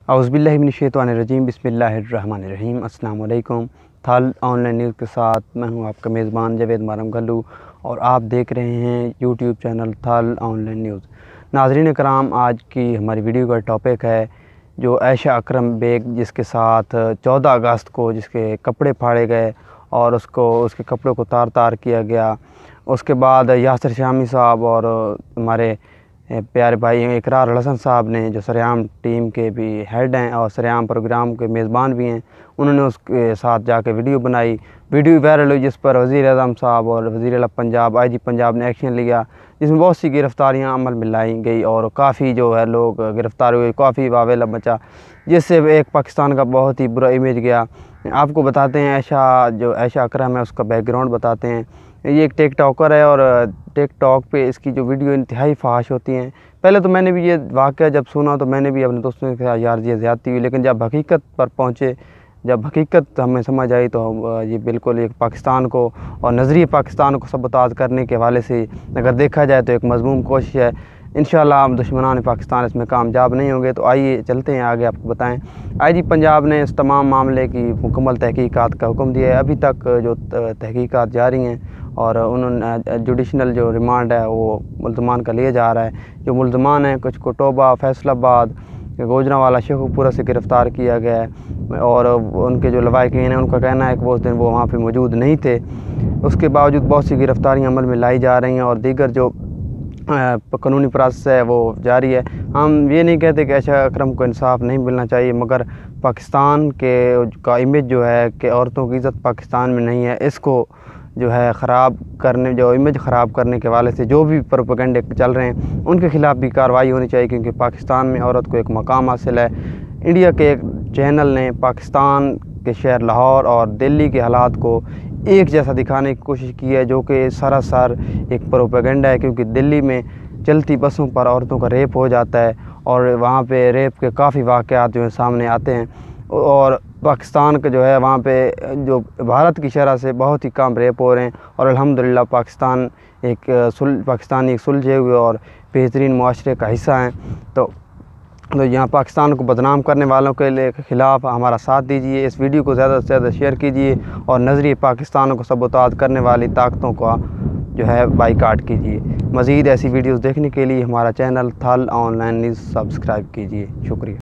औज़ुबिल्लाहि मिनश्शैतानिर्रजीम बिस्मिल्लाहिर्रहमानिर्रहीम। अस्सलाम वालेकुम। थल ऑनलाइन न्यूज़ के साथ मैं हूं आपका मेज़बान जावेद मारम गल्लू और आप देख रहे हैं यूट्यूब चैनल थल ऑनलाइन न्यूज़। नाज़रीन कराम, आज की हमारी वीडियो का टॉपिक है जो आयशा अकरम बेग जिसके साथ 14 अगस्त को जिसके कपड़े फाड़े गए और उसके कपड़ों को तार तार किया गया। उसके बाद यासिर शामी साहब और हमारे प्यारे भाई इकरार हसन साहब ने, जो सरेआम टीम के भी हेड हैं और सरेआम प्रोग्राम के मेज़बान भी हैं, उन्होंने उसके साथ जाकर वीडियो बनाई। वीडियो वायरल हुई जिस पर वज़ीर आज़म साहब और वज़ीर आला पंजाब IG पंजाब ने एक्शन लिया, जिसमें बहुत सी गिरफ़्तारियाँ अमल में लाई गई और काफ़ी जो है लोग गिरफ़्तार हुए, काफ़ी वावेला मचा, जिससे एक पाकिस्तान का बहुत ही बुरा इमेज गया। आपको बताते हैं आयशा अकरम है, उसका बैकग्राउंड बताते हैं। ये एक टिकटॉकर है और टिकटॉक पे इसकी जो वीडियो इंतहाई फ़ाहिश होती हैं। पहले तो मैंने भी ये वाक़या जब सुना तो मैंने भी अपने दोस्तों के साथ यार ये ज़्यादती हुई, लेकिन जब हकीकत पर पहुँचे, जब हकीकत हमें समझ आई तो ये बिल्कुल एक पाकिस्तान को और नज़रिए पाकिस्तान को सबताज़ करने के हवाले से अगर देखा जाए तो एक मज़मूम कोशिश है। इंशाअल्लाह हम दुश्मनान पाकिस्तान इसमें कामयाब नहीं होंगे। तो आइए चलते हैं आगे, आपको बताएं। IG पंजाब ने इस तमाम मामले की मुकम्मल तहकीकात का हुक्म दिया है। अभी तक जो तहकीकात जारी हैं और उन्होंने जुडिशनल जो रिमांड है वो मुल्ज़मान का लिया जा रहा है। जो मुल्ज़मान हैं कुछ को टोबा, फैसलाबाद, गोजरावाला, शेखुपुरा से गिरफ़्तार किया गया है और उनके जो लवाहिकीन हैं उनका कहना है कि वो उस दिन वो वहाँ पे मौजूद नहीं थे। उसके बावजूद बहुत सी गिरफ़्तारियाँ अमल में लाई जा रही हैं और दीगर जो कानूनी प्रोसेस है वो जारी है। हम ये नहीं कहते कि आयशा अकरम को इंसाफ नहीं मिलना चाहिए, मगर पाकिस्तान का इमेज जो है कि औरतों की इज़्ज़त पाकिस्तान में नहीं है, इसको जो है ख़राब करने, जो इमेज ख़राब करने के वाले से जो भी प्रोपेगेंडे चल रहे हैं उनके ख़िलाफ़ भी कार्रवाई होनी चाहिए, क्योंकि पाकिस्तान में औरत को एक मकाम हासिल है। इंडिया के एक चैनल ने पाकिस्तान के शहर लाहौर और दिल्ली के हालात को एक जैसा दिखाने की कोशिश की है, जो कि सरासर एक प्रोपेगेंडा है, क्योंकि दिल्ली में चलती बसों पर औरतों का रेप हो जाता है और वहाँ पे रेप के काफ़ी वाक़यात जो है सामने आते हैं और पाकिस्तान का जो है वहाँ पे जो भारत की शरह से बहुत ही कम रेप हो रहे हैं और अल्हम्दुलिल्लाह पाकिस्तान एक सुलझे हुए और बेहतरीन मुआशरे का हिस्सा हैं। तो यहाँ पाकिस्तान को बदनाम करने वालों के ख़िलाफ़ हमारा साथ दीजिए, इस वीडियो को ज़्यादा से ज़्यादा शेयर कीजिए और नज़रिए पाकिस्तान को सबताज़ करने वाली ताकतों का जो है बाइकाट कीजिए। मज़ीद ऐसी वीडियोज़ देखने के लिए हमारा चैनल थल ऑनलाइन न्यूज़ सब्सक्राइब कीजिए। शुक्रिया।